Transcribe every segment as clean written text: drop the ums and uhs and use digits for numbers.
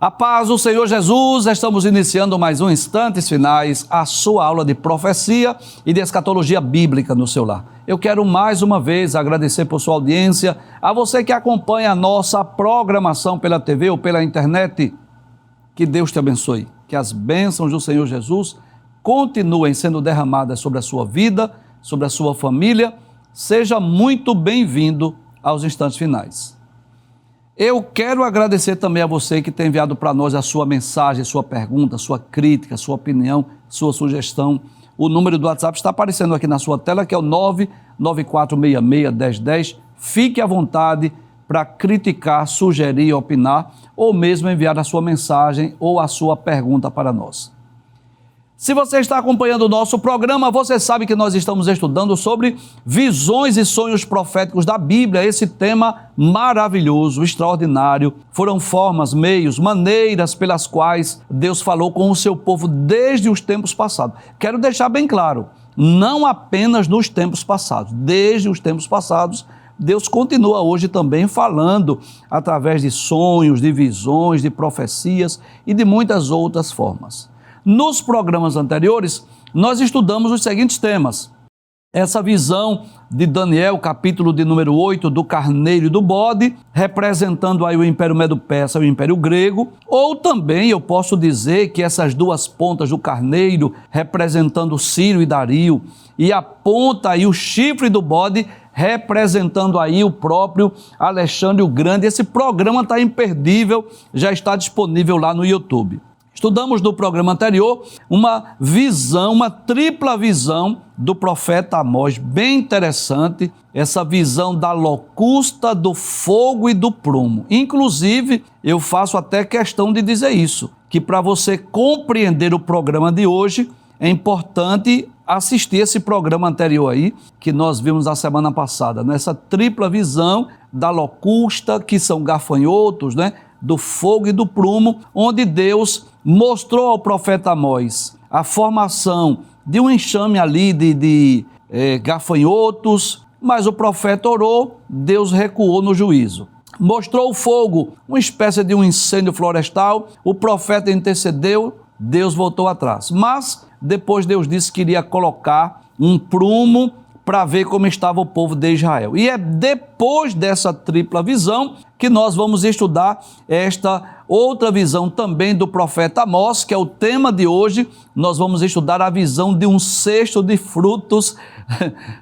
A paz do Senhor Jesus, estamos iniciando mais um Instantes Finais, a sua aula de profecia e de escatologia bíblica no seu lar. Eu quero mais uma vez agradecer por sua audiência, a você que acompanha a nossa programação pela TV ou pela internet. Que Deus te abençoe, que as bênçãos do Senhor Jesus continuem sendo derramadas sobre a sua vida, sobre a sua família. Seja muito bem-vindo aos Instantes Finais. Eu quero agradecer também a você que tem enviado para nós a sua mensagem, sua pergunta, sua crítica, sua opinião, sua sugestão. O número do WhatsApp está aparecendo aqui na sua tela, que é o 994661010. Fique à vontade para criticar, sugerir, opinar, ou mesmo enviar a sua mensagem ou a sua pergunta para nós. Se você está acompanhando o nosso programa, você sabe que nós estamos estudando sobre visões e sonhos proféticos da Bíblia. Esse tema maravilhoso, extraordinário. Foram formas, meios, maneiras pelas quais Deus falou com o seu povo desde os tempos passados. Quero deixar bem claro, não apenas nos tempos passados. Desde os tempos passados, Deus continua hoje também falando através de sonhos, de visões, de profecias e de muitas outras formas. Nos programas anteriores, nós estudamos os seguintes temas. Essa visão de Daniel, capítulo de número 8, do carneiro e do bode, representando aí o Império Medo-Persa e o Império Grego, ou também eu posso dizer que essas duas pontas do carneiro, representando Ciro e Dario, e a ponta e o chifre do bode, representando aí o próprio Alexandre o Grande. Esse programa está imperdível, já está disponível lá no YouTube. Estudamos no programa anterior uma visão, uma tripla visão do profeta Amós, bem interessante, essa visão da locusta, do fogo e do prumo. Inclusive, eu faço até questão de dizer isso, que para você compreender o programa de hoje, é importante assistir esse programa anterior aí, que nós vimos na semana passada, nessa tripla visão da locusta, que são gafanhotos, né? Do fogo e do prumo, onde Deus mostrou ao profeta Amós a formação de um enxame ali de gafanhotos, mas o profeta orou, Deus recuou no juízo. Mostrou o fogo, uma espécie de um incêndio florestal, o profeta intercedeu, Deus voltou atrás. Mas depois Deus disse que iria colocar um prumo para ver como estava o povo de Israel. E é depois dessa tripla visão que nós vamos estudar esta outra visão também do profeta Amós, que é o tema de hoje. Nós vamos estudar a visão de um cesto de frutos.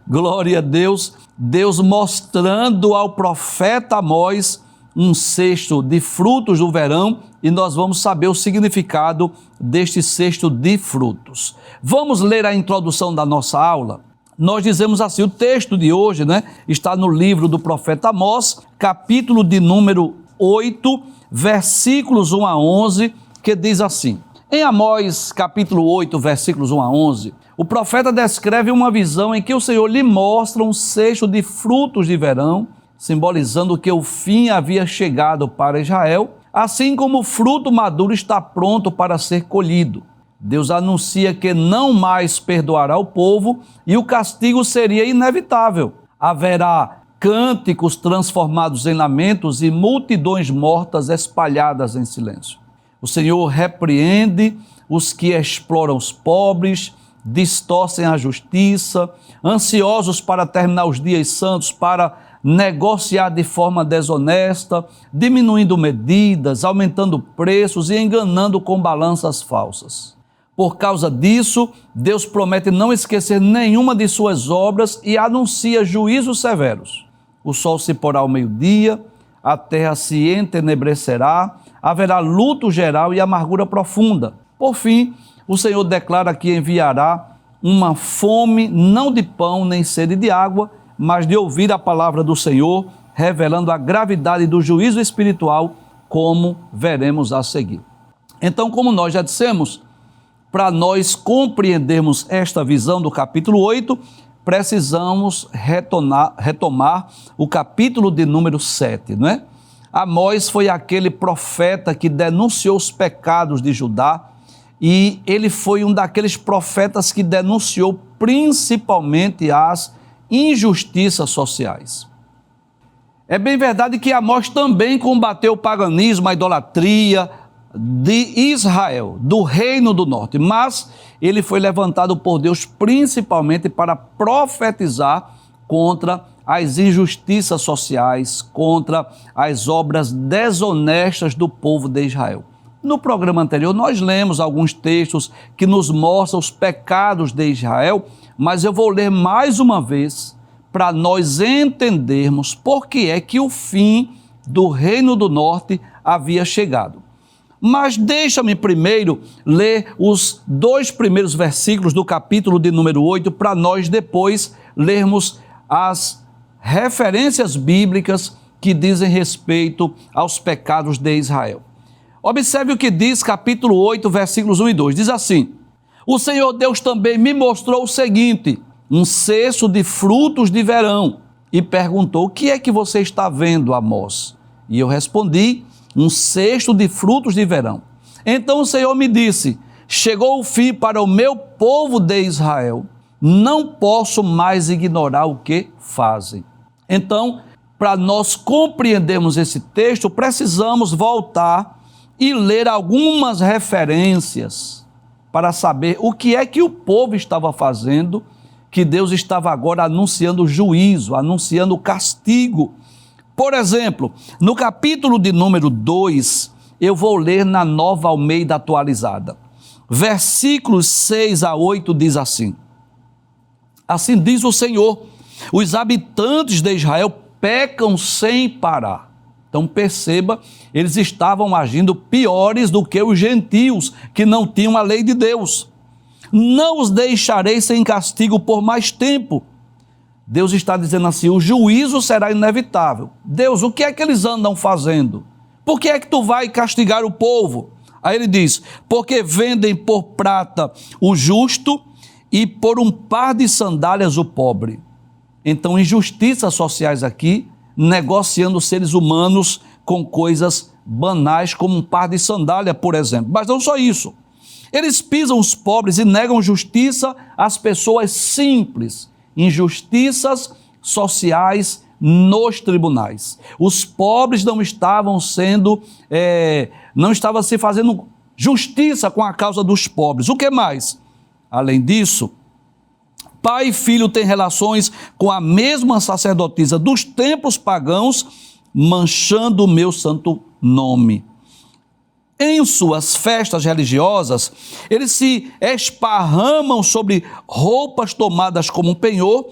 Glória a Deus. Deus mostrando ao profeta Amós um cesto de frutos do verão, e nós vamos saber o significado deste cesto de frutos. Vamos ler a introdução da nossa aula? Nós dizemos assim, o texto de hoje, está no livro do profeta Amós, capítulo de número 8, versículos 1 a 11, que diz assim: em Amós, capítulo 8, versículos 1 a 11, o profeta descreve uma visão em que o Senhor lhe mostra um cesto de frutos de verão, simbolizando que o fim havia chegado para Israel, assim como o fruto maduro está pronto para ser colhido. Deus anuncia que não mais perdoará o povo e o castigo seria inevitável. Haverá cânticos transformados em lamentos e multidões mortas espalhadas em silêncio. O Senhor repreende os que exploram os pobres, distorcem a justiça, ansiosos para terminar os dias santos, para negociar de forma desonesta, diminuindo medidas, aumentando preços e enganando com balanças falsas. Por causa disso, Deus promete não esquecer nenhuma de suas obras e anuncia juízos severos. O sol se porá ao meio-dia, a terra se entenebrecerá, haverá luto geral e amargura profunda. Por fim, o Senhor declara que enviará uma fome não de pão nem sede de água, mas de ouvir a palavra do Senhor, revelando a gravidade do juízo espiritual, como veremos a seguir. Então, como nós já dissemos, para nós compreendermos esta visão do capítulo 8, precisamos retomar o capítulo de número 7, não é? Amós foi aquele profeta que denunciou os pecados de Judá, e ele foi um daqueles profetas que denunciou principalmente as injustiças sociais. É bem verdade que Amós também combateu o paganismo, a idolatria, de Israel, do Reino do Norte, mas ele foi levantado por Deus principalmente para profetizar contra as injustiças sociais, contra as obras desonestas do povo de Israel. No programa anterior, nós lemos alguns textos que nos mostram os pecados de Israel, mas eu vou ler mais uma vez para nós entendermos por que é que o fim do Reino do Norte havia chegado. Mas deixa-me primeiro ler os 2 primeiros versículos do capítulo de número 8, para nós depois lermos as referências bíblicas que dizem respeito aos pecados de Israel. Observe o que diz capítulo 8, versículos 1 e 2. Diz assim: o Senhor Deus também me mostrou o seguinte, um cesto de frutos de verão, e perguntou: o que é que você está vendo, Amós? E eu respondi: um cesto de frutos de verão. Então o Senhor me disse: chegou o fim para o meu povo de Israel, não posso mais ignorar o que fazem. Então, para nós compreendermos esse texto, precisamos voltar e ler algumas referências para saber o que é que o povo estava fazendo, que Deus estava agora anunciando juízo, anunciando castigo. Por exemplo, no capítulo de número 2, eu vou ler na Nova Almeida Atualizada. Versículos 6 a 8 diz assim: assim diz o Senhor, os habitantes de Israel pecam sem parar. Então perceba, eles estavam agindo piores do que os gentios, que não tinham a lei de Deus. Não os deixarei sem castigo por mais tempo. Deus está dizendo assim, o juízo será inevitável. Deus, o que é que eles andam fazendo? Por que é que tu vai castigar o povo? Aí ele diz, porque vendem por prata o justo e por um par de sandálias o pobre. Então, injustiças sociais aqui, negociando seres humanos com coisas banais, como um par de sandália, por exemplo. Mas não só isso. Eles pisam os pobres e negam justiça às pessoas simples. Injustiças sociais nos tribunais. Os pobres não estavam se fazendo justiça com a causa dos pobres. O que mais? Além disso, pai e filho têm relações com a mesma sacerdotisa dos templos pagãos, manchando o meu santo nome. Em suas festas religiosas, eles se esparramam sobre roupas tomadas como um penhor,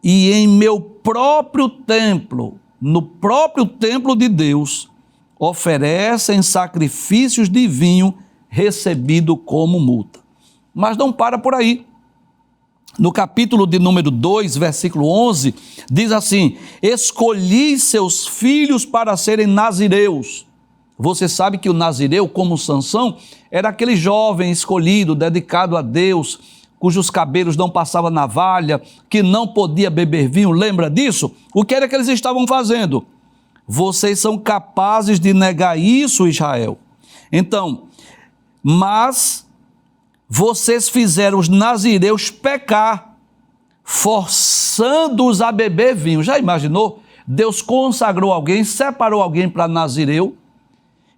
e em meu próprio templo, no próprio templo de Deus, oferecem sacrifícios de vinho recebido como multa. Mas não para por aí. No capítulo de número 2, versículo 11, diz assim, escolhi seus filhos para serem nazireus. Você sabe que o nazireu, como Sansão, era aquele jovem escolhido, dedicado a Deus, cujos cabelos não passavam navalha, que não podia beber vinho, lembra disso? O que era que eles estavam fazendo? Vocês são capazes de negar isso, Israel. Então, mas vocês fizeram os nazireus pecar, forçando-os a beber vinho. Já imaginou? Deus consagrou alguém, separou alguém para nazireu,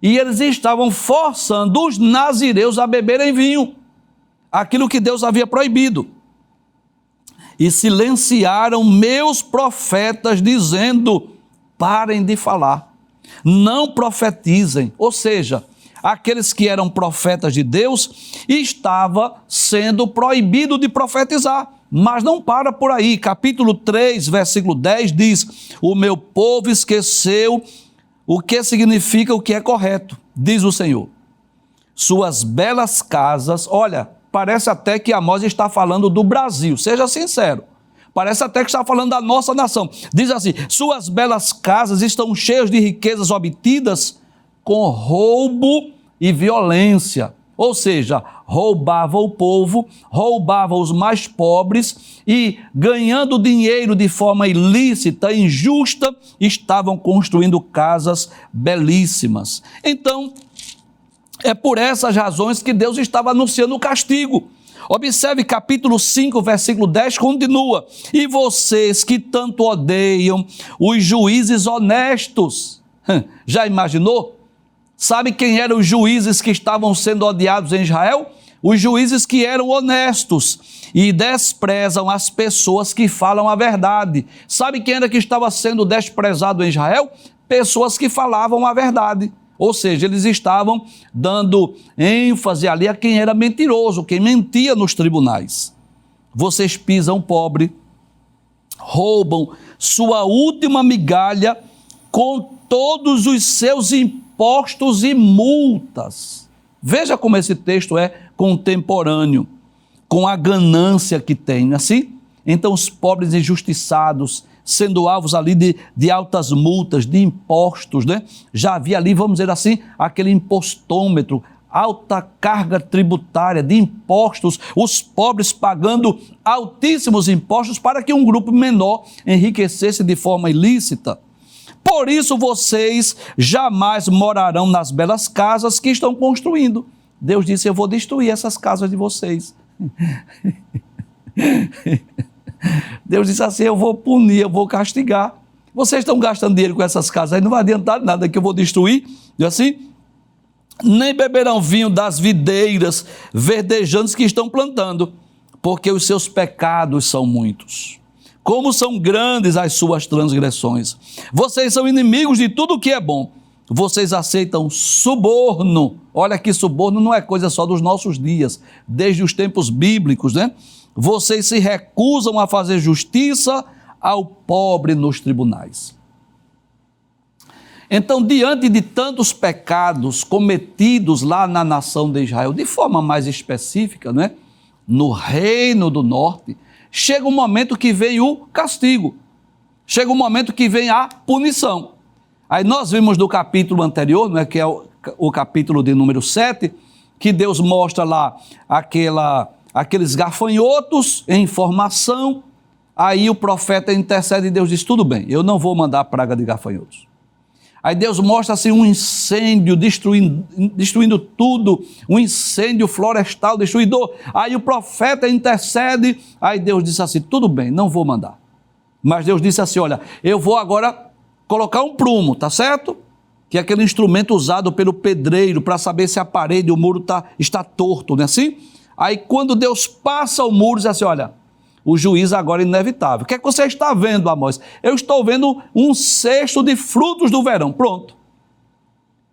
e eles estavam forçando os nazireus a beberem vinho, aquilo que Deus havia proibido. E silenciaram meus profetas, dizendo, parem de falar, não profetizem. Ou seja, aqueles que eram profetas de Deus, estava sendo proibido de profetizar. Mas não para por aí. Capítulo 3, versículo 10 diz, o meu povo esqueceu o que significa o que é correto, diz o Senhor. Suas belas casas, olha, parece até que Amós está falando do Brasil, seja sincero. Parece até que está falando da nossa nação. Diz assim, suas belas casas estão cheias de riquezas obtidas com roubo e violência. Ou seja, roubava o povo, roubava os mais pobres e, ganhando dinheiro de forma ilícita, injusta, estavam construindo casas belíssimas. Então, é por essas razões que Deus estava anunciando o castigo. Observe capítulo 5, versículo 10, continua. E vocês que tanto odeiam os juízes honestos, já imaginou? Sabe quem eram os juízes que estavam sendo odiados em Israel? Os juízes que eram honestos e desprezam as pessoas que falam a verdade. Sabe quem era que estava sendo desprezado em Israel? Pessoas que falavam a verdade. Ou seja, eles estavam dando ênfase ali a quem era mentiroso, quem mentia nos tribunais. Vocês pisam pobre, roubam sua última migalha com todos os seus impostos e multas. Veja como esse texto é contemporâneo, com a ganância que tem, assim? Então os pobres injustiçados, sendo alvos ali de altas multas, de impostos, né? Já havia ali, vamos dizer assim, aquele impostômetro, alta carga tributária de impostos, os pobres pagando altíssimos impostos para que um grupo menor enriquecesse de forma ilícita. Por isso vocês jamais morarão nas belas casas que estão construindo. Deus disse, eu vou destruir essas casas de vocês. Deus disse assim, eu vou punir, eu vou castigar. Vocês estão gastando dinheiro com essas casas aí, não vai adiantar nada que eu vou destruir. E assim, nem beberão vinho das videiras verdejantes que estão plantando, porque os seus pecados são muitos. Como são grandes as suas transgressões. Vocês são inimigos de tudo que é bom. Vocês aceitam suborno. Olha que suborno não é coisa só dos nossos dias, desde os tempos bíblicos, né? Vocês se recusam a fazer justiça ao pobre nos tribunais. Então, diante de tantos pecados cometidos lá na nação de Israel, de forma mais específica, né? No reino do norte, chega um momento que vem o castigo, chega um momento que vem a punição. Aí nós vimos no capítulo anterior, né, que é o capítulo de número 7, que Deus mostra lá aqueles gafanhotos em formação. Aí o profeta intercede e Deus diz, tudo bem, eu não vou mandar a praga de gafanhotos. Aí Deus mostra assim um incêndio destruindo tudo, um incêndio florestal destruidor. Aí o profeta intercede, aí Deus disse assim, tudo bem, não vou mandar. Mas Deus disse assim, olha, eu vou agora colocar um prumo, tá certo? Que é aquele instrumento usado pelo pedreiro para saber se a parede, o muro está torto, não é assim? Aí quando Deus passa o muro, diz assim, olha, o juízo agora é inevitável. O que é que você está vendo, Amós? Eu estou vendo um cesto de frutos do verão. Pronto.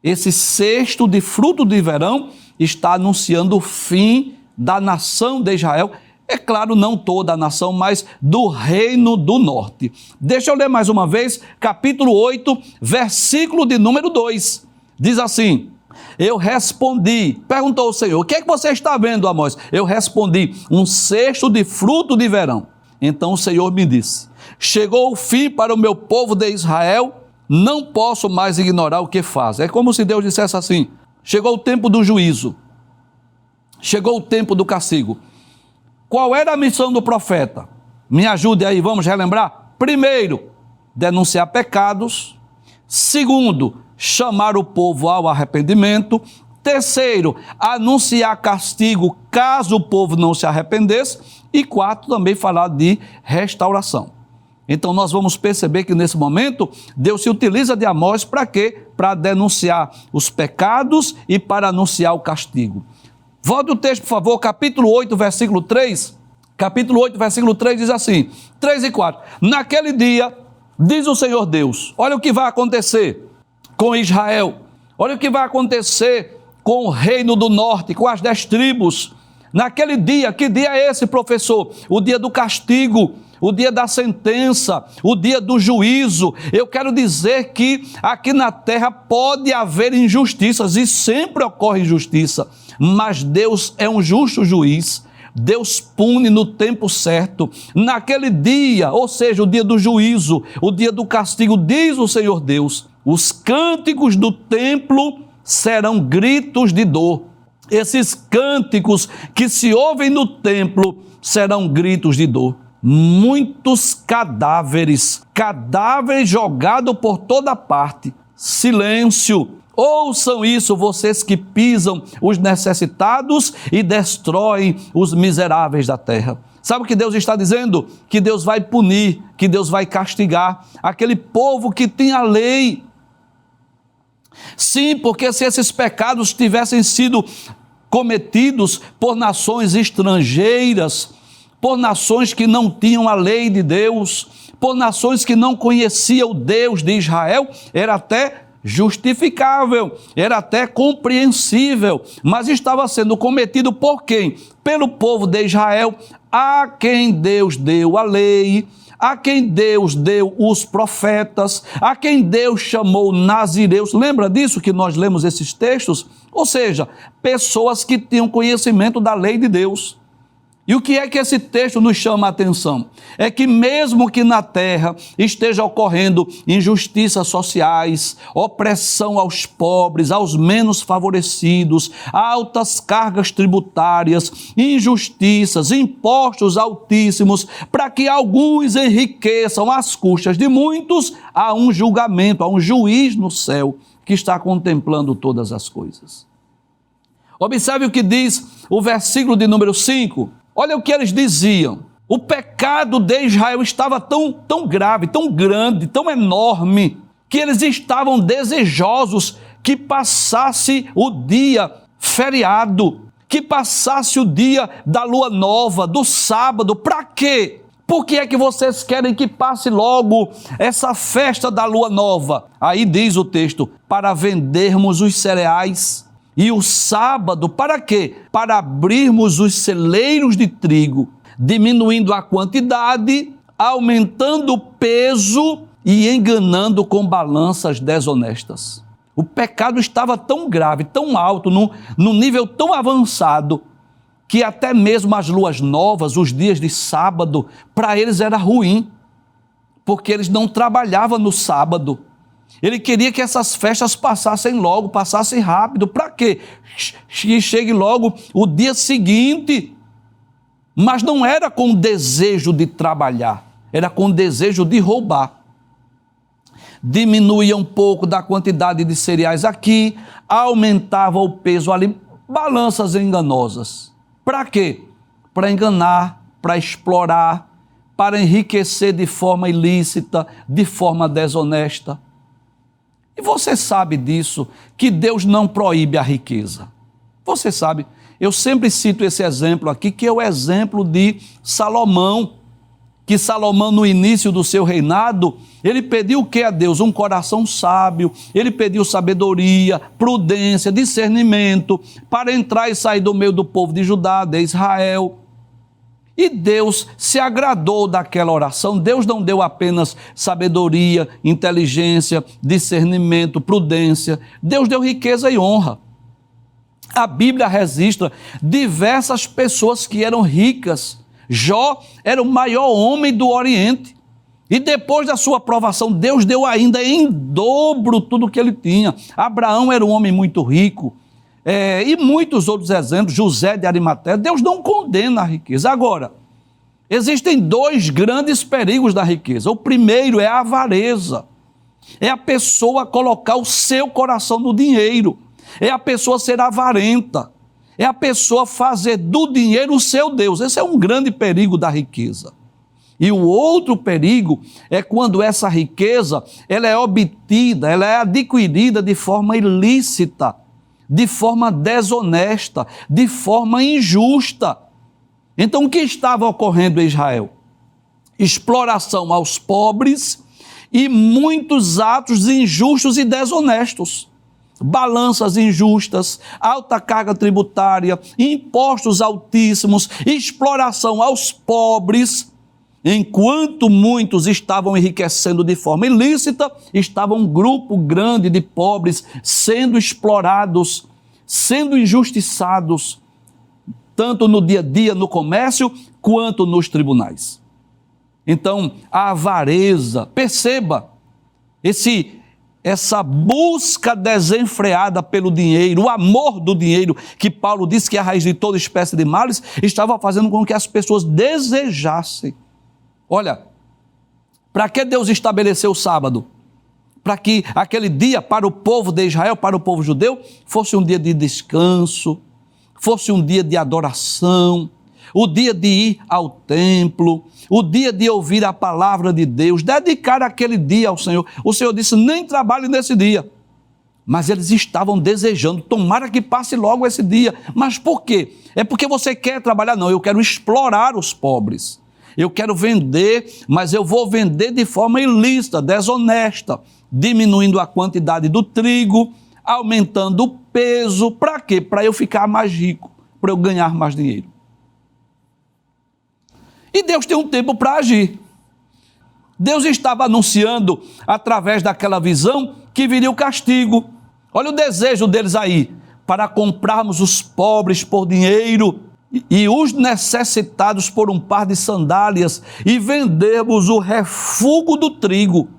Esse cesto de fruto de verão está anunciando o fim da nação de Israel. É claro, não toda a nação, mas do reino do norte. Deixa eu ler mais uma vez, capítulo 8, versículo de número 2. Diz assim, eu respondi, perguntou o Senhor, o que é que você está vendo, Amós? Eu respondi, um cesto de fruto de verão. Então o Senhor me disse, chegou o fim para o meu povo de Israel, não posso mais ignorar o que faz. É como se Deus dissesse assim, chegou o tempo do juízo, chegou o tempo do castigo. Qual era a missão do profeta? Me ajude aí, vamos relembrar? Primeiro, denunciar pecados. Segundo, chamar o povo ao arrependimento. Terceiro, anunciar castigo caso o povo não se arrependesse. E quarto, também falar de restauração. Então nós vamos perceber que nesse momento Deus se utiliza de Amós para quê? Para denunciar os pecados e para anunciar o castigo. Volte o texto, por favor, capítulo 8, versículo 3. Capítulo 8, versículo 3 diz assim, 3 e 4. Naquele dia, diz o Senhor Deus, olha o que vai acontecer com Israel, olha o que vai acontecer com o reino do norte, com as 10 tribos. Naquele dia, que dia é esse, professor? O dia do castigo, o dia da sentença, o dia do juízo. Eu quero dizer que aqui na terra pode haver injustiças e sempre ocorre injustiça, mas Deus é um justo juiz. Deus pune no tempo certo, naquele dia, ou seja, o dia do juízo, o dia do castigo, diz o Senhor Deus, os cânticos do templo serão gritos de dor. Esses cânticos que se ouvem no templo serão gritos de dor. Muitos cadáveres jogados por toda parte. Silêncio. Ouçam isso, vocês que pisam os necessitados e destroem os miseráveis da terra. Sabe o que Deus está dizendo? Que Deus vai punir, que Deus vai castigar aquele povo que tinha a lei, Sim, porque se esses pecados tivessem sido cometidos por nações estrangeiras, por nações que não tinham a lei de Deus, por nações que não conheciam o Deus de Israel, era até justificável, era até compreensível, mas estava sendo cometido por quem? Pelo povo de Israel, a quem Deus deu a lei, a quem Deus deu os profetas, a quem Deus chamou nazireus. Lembra disso que nós lemos esses textos? Ou seja, pessoas que tinham conhecimento da lei de Deus. E o que é que esse texto nos chama a atenção? É que mesmo que na terra esteja ocorrendo injustiças sociais, opressão aos pobres, aos menos favorecidos, altas cargas tributárias, injustiças, impostos altíssimos, para que alguns enriqueçam às custas de muitos, há um julgamento, há um juiz no céu que está contemplando todas as coisas. Observe o que diz o versículo de número 5. Olha o que eles diziam. O pecado de Israel estava tão grave, tão grande, tão enorme, que eles estavam desejosos que passasse o dia feriado, que passasse o dia da lua nova, do sábado. Para quê? Por que é que vocês querem que passe logo essa festa da lua nova? Aí diz o texto, para vendermos os cereais. E o sábado, para quê? Para abrirmos os celeiros de trigo, diminuindo a quantidade, aumentando o peso e enganando com balanças desonestas. O pecado estava tão grave, tão alto, num nível tão avançado, que até mesmo as luas novas, os dias de sábado, para eles era ruim, porque eles não trabalhavam no sábado. Ele queria que essas festas passassem logo, passassem rápido. Para quê? Que chegue logo o dia seguinte. Mas não era com desejo de trabalhar, era com desejo de roubar. Diminuía um pouco da quantidade de cereais aqui, aumentava o peso ali, balanças enganosas. Para quê? Para enganar, para explorar, para enriquecer de forma ilícita, de forma desonesta. E você sabe disso, que Deus não proíbe a riqueza. Você sabe, eu sempre cito esse exemplo aqui, que é o exemplo de Salomão, que Salomão no início do seu reinado, ele pediu o que a Deus? Um coração sábio, ele pediu sabedoria, prudência, discernimento, para entrar e sair do meio do povo de Judá, de Israel. E Deus se agradou daquela oração. Deus não deu apenas sabedoria, inteligência, discernimento, prudência. Deus deu riqueza e honra. A Bíblia registra diversas pessoas que eram ricas. Jó era o maior homem do Oriente. E depois da sua aprovação, Deus deu ainda em dobro tudo o que ele tinha. Abraão era um homem muito rico. E muitos outros exemplos, José de Arimateia. Deus não condena a riqueza. Agora, existem dois grandes perigos da riqueza. O primeiro é a avareza. É a pessoa colocar o seu coração no dinheiro. É a pessoa ser avarenta. É a pessoa fazer do dinheiro o seu Deus. Esse é um grande perigo da riqueza. E o outro perigo é quando essa riqueza ela é obtida, ela é adquirida de forma ilícita, de forma desonesta, de forma injusta. Então, o que estava ocorrendo em Israel? Exploração aos pobres e muitos atos injustos e desonestos. Balanças injustas, alta carga tributária, impostos altíssimos, exploração aos pobres. Enquanto muitos estavam enriquecendo de forma ilícita, estava um grupo grande de pobres sendo explorados, sendo injustiçados, tanto no dia a dia, no comércio, quanto nos tribunais. Então, a avareza, perceba, essa busca desenfreada pelo dinheiro, o amor do dinheiro, que Paulo disse que é a raiz de toda espécie de males, estava fazendo com que as pessoas desejassem. Olha, para que Deus estabeleceu o sábado? Para que aquele dia para o povo de Israel, para o povo judeu, fosse um dia de descanso, fosse um dia de adoração, o dia de ir ao templo, o dia de ouvir a palavra de Deus, dedicar aquele dia ao Senhor. O Senhor disse, nem trabalhe nesse dia, Mas eles estavam desejando, tomara que passe logo esse dia. Mas por quê? É porque você quer trabalhar? Não, eu quero explorar os pobres. Eu quero vender, mas eu vou vender de forma ilícita, desonesta, diminuindo a quantidade do trigo, aumentando o peso. Para quê? Para eu ficar mais rico, para eu ganhar mais dinheiro. E Deus tem um tempo para agir. Deus estava anunciando, através daquela visão, que viria o castigo. Olha o desejo deles aí, para comprarmos os pobres por dinheiro e os necessitados por um par de sandálias e vendermos o refúgio do trigo.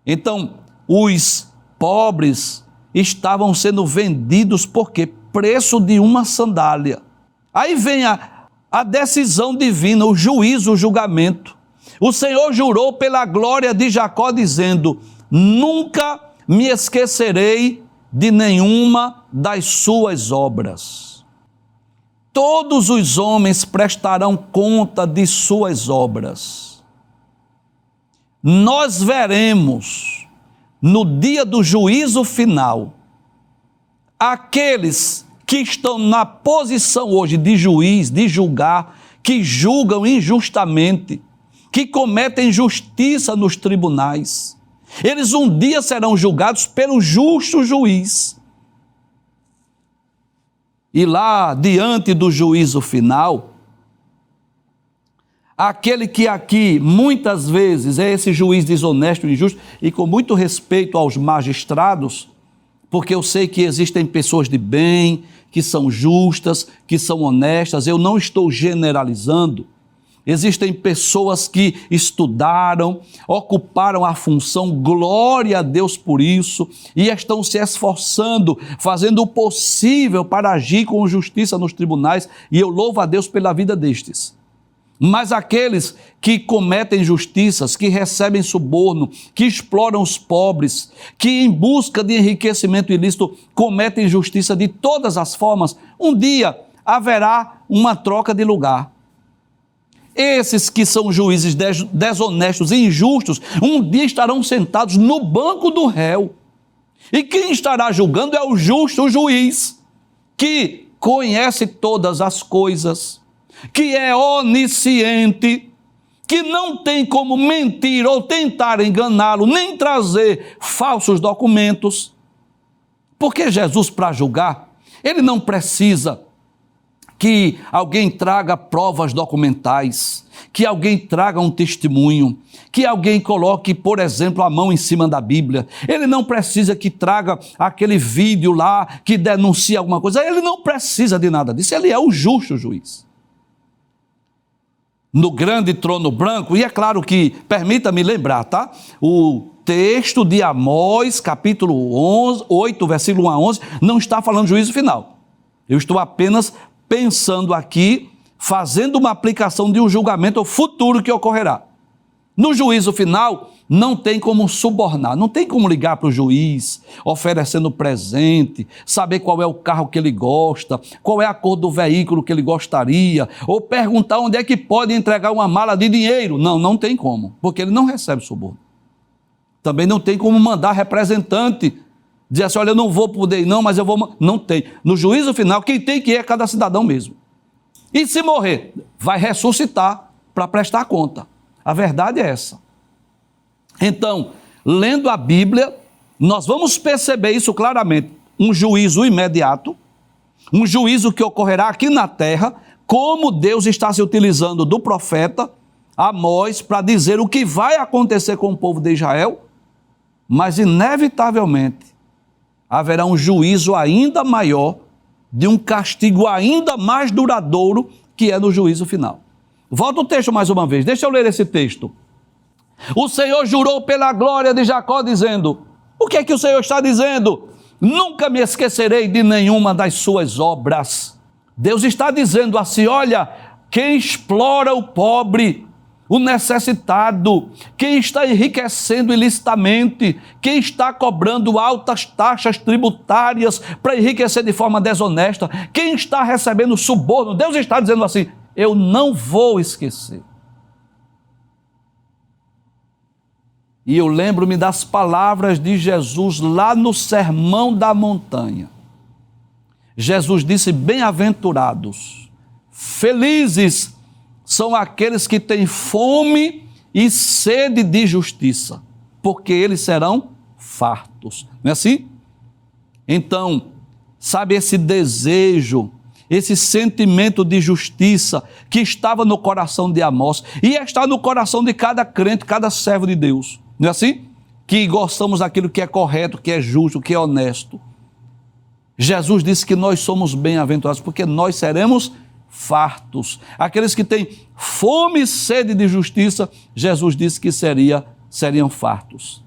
Então, os pobres estavam sendo vendidos por quê? Preço de uma sandália. Aí vem a decisão divina, o juízo, o julgamento. O Senhor jurou pela glória de Jacó, dizendo: nunca me esquecerei de nenhuma das suas obras. Todos os homens prestarão conta de suas obras. Nós veremos, no dia do juízo final, aqueles que estão na posição hoje de juiz, de julgar, que julgam injustamente, que cometem injustiça nos tribunais. Eles um dia serão julgados pelo justo juiz. E lá, diante do juízo final, aquele que aqui, muitas vezes, é esse juiz desonesto e injusto, e com muito respeito aos magistrados, porque eu sei que existem pessoas de bem, que são justas, que são honestas, eu não estou generalizando. Existem pessoas que estudaram, ocuparam a função, glória a Deus por isso, e estão se esforçando, fazendo o possível para agir com justiça nos tribunais, e eu louvo a Deus pela vida destes. Mas aqueles que cometem injustiças, que recebem suborno, que exploram os pobres, que em busca de enriquecimento ilícito cometem injustiça de todas as formas, um dia haverá uma troca de lugar. Esses que são juízes desonestos e injustos, um dia estarão sentados no banco do réu. E quem estará julgando é o justo juiz, que conhece todas as coisas, que é onisciente, que não tem como mentir ou tentar enganá-lo, nem trazer falsos documentos. Porque Jesus, para julgar, ele não precisa que alguém traga provas documentais, que alguém traga um testemunho, que alguém coloque, por exemplo, a mão em cima da Bíblia. Ele não precisa que traga aquele vídeo lá que denuncia alguma coisa. Ele não precisa de nada disso. Ele é o justo juiz. No grande trono branco, e é claro que, permita-me lembrar, tá? O texto de Amós, capítulo 8, versículo 1 a 11, não está falando de juízo final. Eu estou apenas pensando aqui, fazendo uma aplicação de um julgamento futuro que ocorrerá. No juízo final, não tem como subornar, não tem como ligar para o juiz, oferecendo presente, saber qual é o carro que ele gosta, qual é a cor do veículo que ele gostaria, ou perguntar onde é que pode entregar uma mala de dinheiro. Não, não tem como, porque ele não recebe suborno. Também não tem como mandar representante dizer assim: olha, eu não vou poder ir não, mas eu vou... Não tem. No juízo final, quem tem que ir é cada cidadão mesmo. E se morrer, vai ressuscitar para prestar conta. A verdade é essa. Então, lendo a Bíblia, nós vamos perceber isso claramente. Um juízo imediato, um juízo que ocorrerá aqui na terra, como Deus está se utilizando do profeta Amós para dizer o que vai acontecer com o povo de Israel, mas inevitavelmente haverá um juízo ainda maior, de um castigo ainda mais duradouro, que é no juízo final. Volta o texto mais uma vez, deixa eu ler esse texto. O Senhor jurou pela glória de Jacó, dizendo... O que é que o Senhor está dizendo? Nunca me esquecerei de nenhuma das suas obras. Deus está dizendo assim: olha, quem explora o pobre, o necessitado, quem está enriquecendo ilicitamente, quem está cobrando altas taxas tributárias para enriquecer de forma desonesta, quem está recebendo suborno, Deus está dizendo assim: eu não vou esquecer. E eu lembro-me das palavras de Jesus lá no Sermão da Montanha. Jesus disse: bem-aventurados, felizes são aqueles que têm fome e sede de justiça, porque eles serão fartos. Não é assim? Então, sabe, esse desejo, esse sentimento de justiça que estava no coração de Amós e está no coração de cada crente, cada servo de Deus. Não é assim? Que gostamos daquilo que é correto, que é justo, que é honesto. Jesus disse que nós somos bem-aventurados porque nós seremos fartos. Aqueles que têm fome e sede de justiça, Jesus disse que seriam fartos.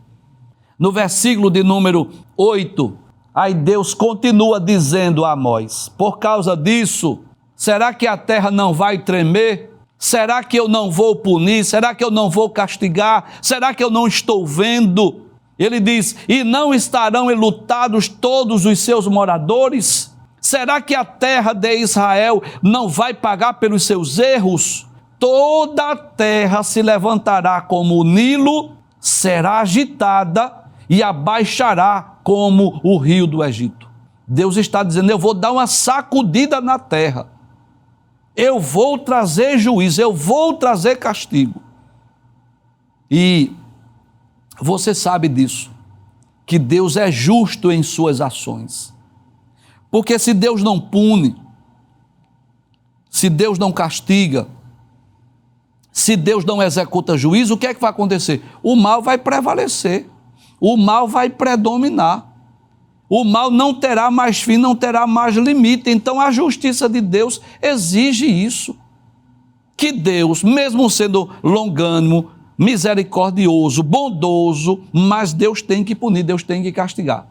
No versículo de número 8, aí Deus continua dizendo a Amós: por causa disso, será que a terra não vai tremer? Será que eu não vou punir? Será que eu não vou castigar? Será que eu não estou vendo? Ele diz: e não estarão enlutados todos os seus moradores? Será que a terra de Israel não vai pagar pelos seus erros? Toda a terra se levantará como o Nilo, será agitada e abaixará como o rio do Egito. Deus está dizendo: eu vou dar uma sacudida na terra. Eu vou trazer juízo, eu vou trazer castigo. E você sabe disso, que Deus é justo em suas ações. Porque se Deus não pune, se Deus não castiga, se Deus não executa juízo, o que é que vai acontecer? O mal vai prevalecer, o mal vai predominar, o mal não terá mais fim, não terá mais limite. Então a justiça de Deus exige isso, que Deus, mesmo sendo longânimo, misericordioso, bondoso, mas Deus tem que punir, Deus tem que castigar.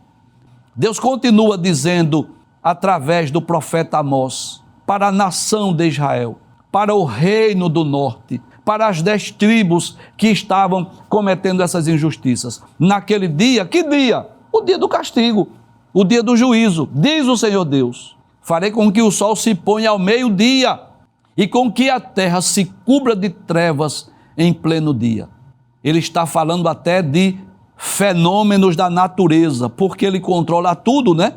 Deus continua dizendo através do profeta Amós, para a nação de Israel, para o reino do norte, para as 10 tribos que estavam cometendo essas injustiças. Naquele dia, que dia? O dia do castigo, o dia do juízo. Diz o Senhor Deus: farei com que o sol se ponha ao meio-dia e com que a terra se cubra de trevas em pleno dia. Ele está falando até de fenômenos da natureza, porque ele controla tudo, né?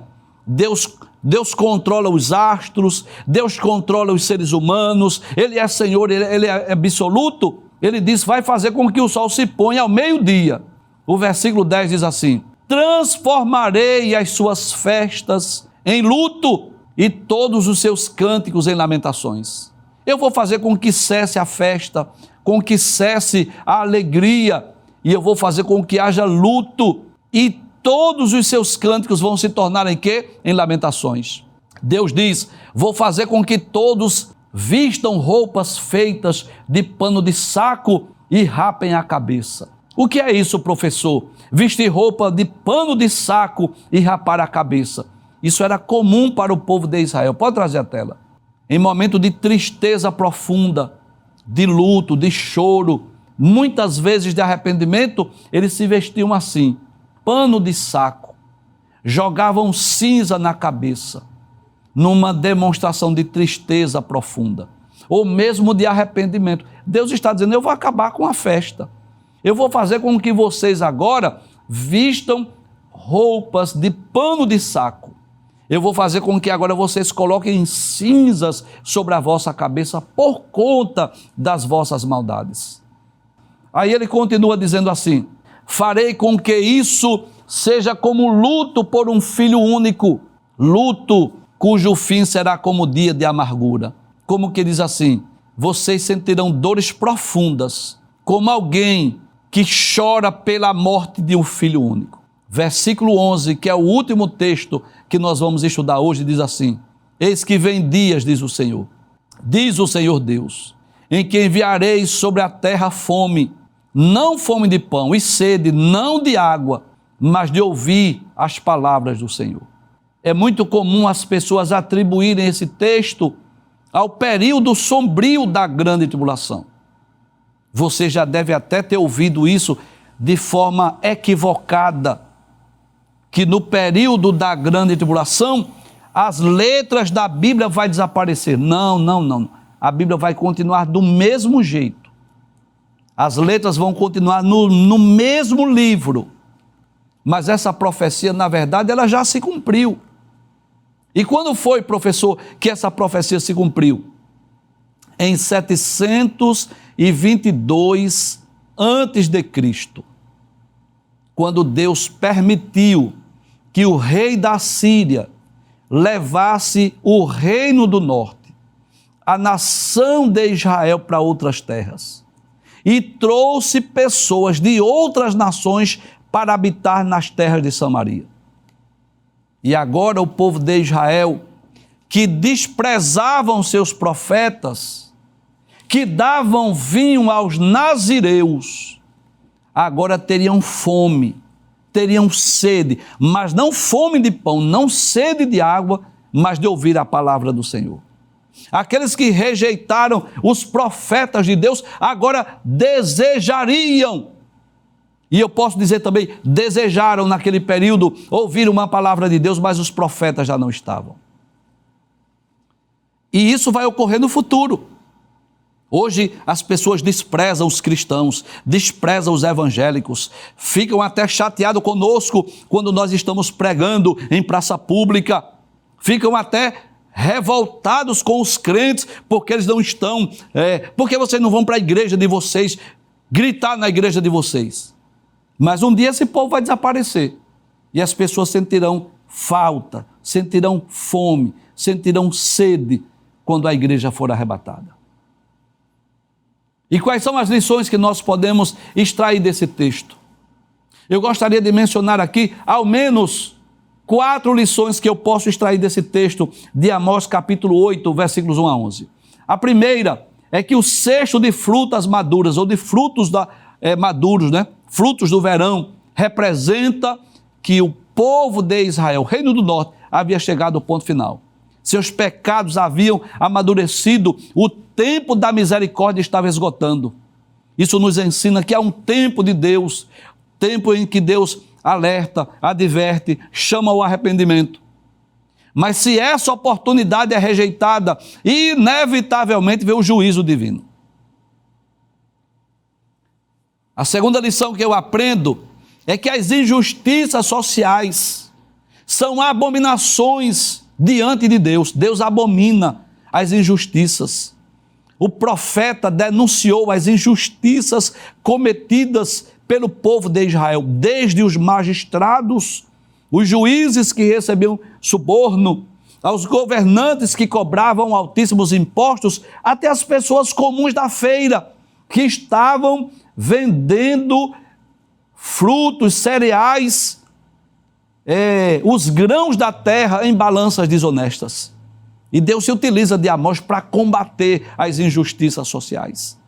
Deus controla os astros, Deus controla os seres humanos, Ele é Senhor, Ele é absoluto. Ele diz: vai fazer com que o sol se ponha ao meio-dia. O versículo 10 diz assim: transformarei as suas festas em luto e todos os seus cânticos em lamentações. Eu vou fazer com que cesse a festa, com que cesse a alegria, e eu vou fazer com que haja luto, e todos os seus cânticos vão se tornar em quê? Em lamentações. Deus diz: vou fazer com que todos vistam roupas feitas de pano de saco e rapem a cabeça. O que é isso, professor? Vestir roupa de pano de saco e rapar a cabeça. Isso era comum para o povo de Israel. Pode trazer a tela. Em momento de tristeza profunda, de luto, de choro, muitas vezes de arrependimento, eles se vestiam assim, pano de saco, jogavam cinza na cabeça, numa demonstração de tristeza profunda, ou mesmo de arrependimento. Deus está dizendo: eu vou acabar com a festa, eu vou fazer com que vocês agora vistam roupas de pano de saco, eu vou fazer com que agora vocês coloquem cinzas sobre a vossa cabeça por conta das vossas maldades. Aí ele continua dizendo assim: farei com que isso seja como luto por um filho único, luto cujo fim será como dia de amargura. Como que diz assim: vocês sentirão dores profundas, como alguém que chora pela morte de um filho único. Versículo 11, que é o último texto que nós vamos estudar hoje, diz assim: eis que vem dias, diz o Senhor Deus, em que enviarei sobre a terra fome, não fome de pão, e sede, não de água, mas de ouvir as palavras do Senhor. É muito comum as pessoas atribuírem esse texto ao período sombrio da grande tribulação. Você já deve até ter ouvido isso de forma equivocada, que no período da grande tribulação, as letras da Bíblia vão desaparecer. Não. A Bíblia vai continuar do mesmo jeito. As letras vão continuar no mesmo livro, mas essa profecia, na verdade, ela já se cumpriu. E quando foi, professor, que essa profecia se cumpriu? Em 722 antes de Cristo, quando Deus permitiu que o rei da Síria levasse o reino do norte, a nação de Israel, para outras terras, e trouxe pessoas de outras nações para habitar nas terras de Samaria. E agora o povo de Israel, que desprezavam seus profetas, que davam vinho aos nazireus, agora teriam fome, teriam sede, mas não fome de pão, não sede de água, mas de ouvir a palavra do Senhor. Aqueles que rejeitaram os profetas de Deus, agora desejariam, e eu posso dizer também, desejaram naquele período ouvir uma palavra de Deus, mas os profetas já não estavam. E isso vai ocorrer no futuro. Hoje as pessoas desprezam os cristãos, desprezam os evangélicos, ficam até chateados conosco quando nós estamos pregando em praça pública, ficam até revoltados com os crentes, porque eles não estão, porque vocês não vão para a igreja de vocês, gritar na igreja de vocês. Mas um dia esse povo vai desaparecer, e as pessoas sentirão falta, sentirão fome, sentirão sede, quando a igreja for arrebatada. E quais são as lições que nós podemos extrair desse texto? Eu gostaria de mencionar aqui, ao menos, 4 lições que eu posso extrair desse texto de Amós capítulo 8, versículos 1 a 11. A primeira é que o cesto de frutas maduras, ou de frutos maduros, frutos do verão, representa que o povo de Israel, o reino do norte, havia chegado ao ponto final. Seus pecados haviam amadurecido, o tempo da misericórdia estava esgotando. Isso nos ensina que há um tempo de Deus, tempo em que Deus alerta, adverte, chama ao arrependimento. Mas se essa oportunidade é rejeitada, inevitavelmente vem o juízo divino. A segunda lição que eu aprendo é que as injustiças sociais são abominações diante de Deus. Deus abomina as injustiças. O profeta denunciou as injustiças cometidas pelo povo de Israel, desde os magistrados, os juízes que recebiam suborno, aos governantes que cobravam altíssimos impostos, até as pessoas comuns da feira, que estavam vendendo frutos, cereais, os grãos da terra em balanças desonestas. E Deus se utiliza de Amós para combater as injustiças sociais.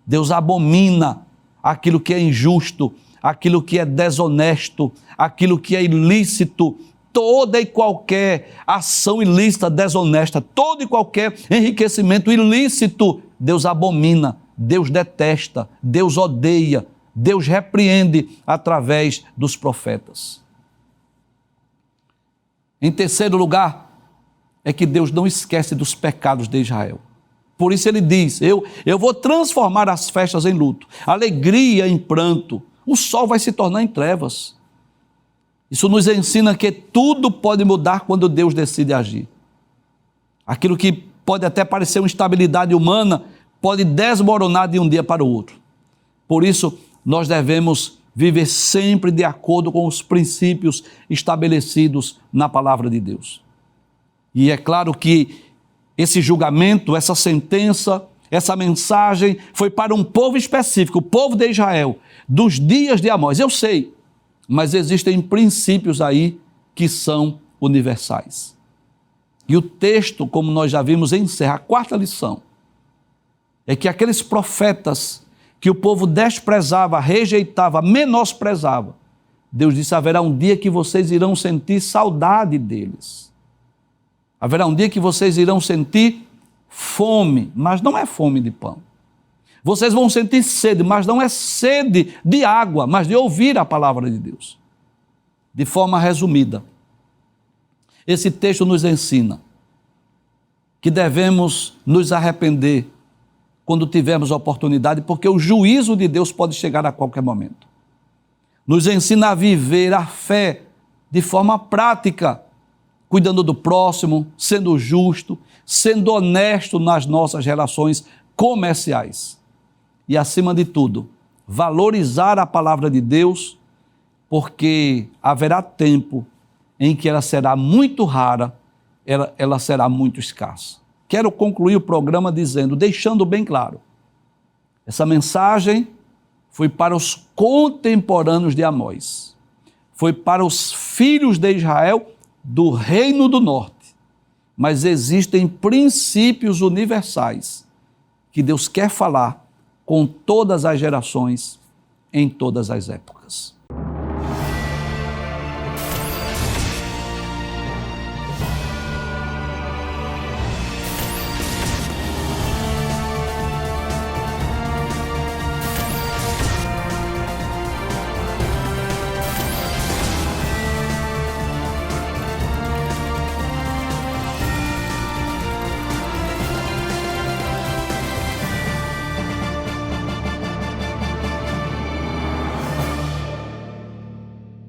Deus abomina aquilo que é injusto, aquilo que é desonesto, aquilo que é ilícito, toda e qualquer ação ilícita, desonesta, todo e qualquer enriquecimento ilícito, Deus abomina, Deus detesta, Deus odeia, Deus repreende através dos profetas. Em terceiro lugar, é que Deus não esquece dos pecados de Israel. Por isso ele diz, eu vou transformar as festas em luto, alegria em pranto, o sol vai se tornar em trevas. Isso nos ensina que tudo pode mudar quando Deus decide agir. Aquilo que pode até parecer uma instabilidade humana, pode desmoronar de um dia para o outro. Por isso, nós devemos viver sempre de acordo com os princípios estabelecidos na palavra de Deus. E é claro que esse julgamento, essa sentença, essa mensagem foi para um povo específico, o povo de Israel, dos dias de Amós. Eu sei, mas existem princípios aí que são universais. E o texto, como nós já vimos, encerra a quarta lição. É que aqueles profetas que o povo desprezava, rejeitava, menosprezava, Deus disse, haverá um dia que vocês irão sentir saudade deles. Haverá um dia que vocês irão sentir fome, mas não é fome de pão. Vocês vão sentir sede, mas não é sede de água, mas de ouvir a palavra de Deus. De forma resumida, esse texto nos ensina que devemos nos arrepender quando tivermos a oportunidade, porque o juízo de Deus pode chegar a qualquer momento. Nos ensina a viver a fé de forma prática, cuidando do próximo, sendo justo, sendo honesto nas nossas relações comerciais. E, acima de tudo, valorizar a palavra de Deus, porque haverá tempo em que ela será muito rara, ela será muito escassa. Quero concluir o programa deixando bem claro, essa mensagem foi para os contemporâneos de Amós, foi para os filhos de Israel do Reino do Norte, mas existem princípios universais que Deus quer falar com todas as gerações, em todas as épocas.